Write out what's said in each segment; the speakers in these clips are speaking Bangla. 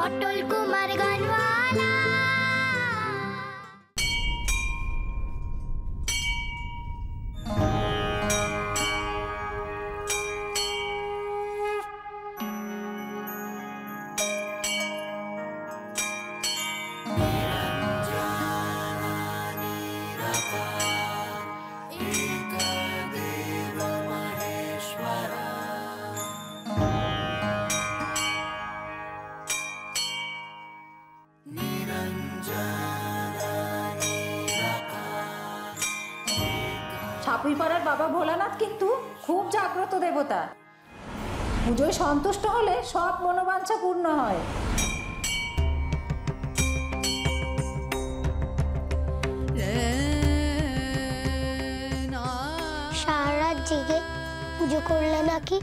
অটল কুমার গানওয়ালা। ছাপুইপাড়ার বাবা ভোলানাথ কিন্তু খুব জাগ্রত দেবতা। পুজোয় সন্তুষ্ট হলে সব মনোবাঞ্ছা পূর্ণ হয়। সারা রাত জেগে পুজো করলে নাকি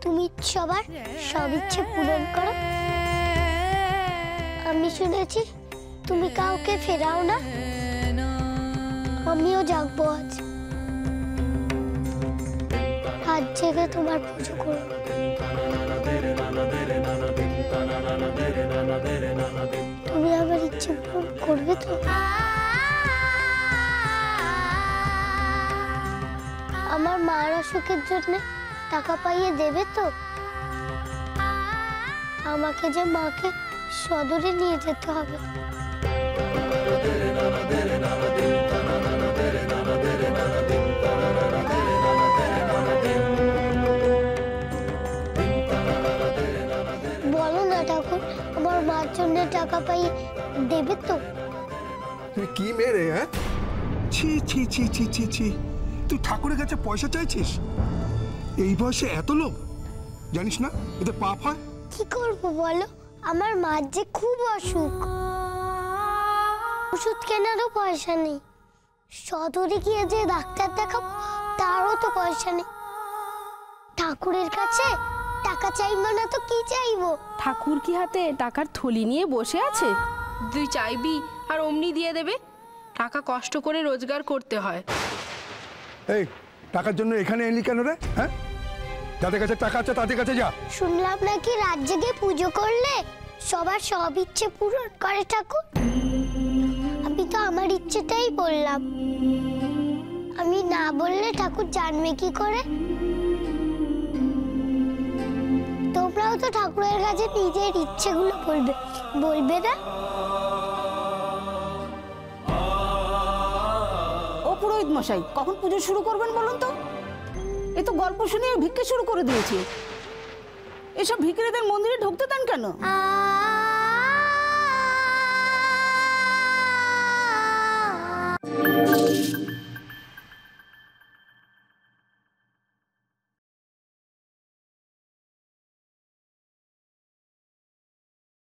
তুমি সবার সব ইচ্ছে পূরণ করো। আমি শুনেছি তুমি কাউকে ফেরাও না। আমিও জাগবো আজ জেগে তোমার পুজো করো। তুমি আমার ইচ্ছে পূরণ করবে তো? আমার মার অসুখের জন্য টাকা পাইয়ে দেবে তো? আমাকে যে মাকে সদরে নিয়ে যেতে হবে। বলো না ঠাকুর, আমার মার জন্য টাকা পাইয়ে দেবে তো? তুই কি মেরে? হ্যাঁ, ছি ছি ছি ছি ছি ছি, তুই ঠাকুরের কাছে পয়সা চাইছিস? এই বয়সে এত লোভ, জানিস না এতে পাপ হয়? কি করবো বলো, আমার মার যে খুব অসুখ, ওষুধ কেনারও পয়সা নেই। সদরে গিয়ে যে ডাক্তার দেখাবো তারও তো পয়সা নেই। ঠাকুরের কাছে টাকা চাইবো না তো কি চাইবো? ঠাকুর কি হাতে টাকার থলি নিয়ে বসে আছে? তুই চাইবি আর অমনি দিয়ে দেবে? টাকা কষ্ট করে রোজগার করতে হয়। এই টাকার জন্য এখানে এলি কেন রে? হ্যাঁ, যাদের কাছে টাকা আছে তাদের কাছে যা। শুনলাম নাকি রাত জেগে পুজো করলে সবার সব ইচ্ছে পূরণ করে ঠাকুর। আমি তো আমার ইচ্ছেটাই বললাম। আমি না বললে ঠাকুর জানবে কি করে? তোমরাও তো ঠাকুরের কাছে নিজের ইচ্ছেগুলো বলবে, বলবে না? ও পুরোহিত মশাই, কখন পুজো শুরু করবেন বলুন তো? এ তো গল্প শুনিয়ে ভিক্ষে শুরু করে দিয়েছে। এসব ভিখিরিদের মন্দিরে ঢুকতে দেন কেন?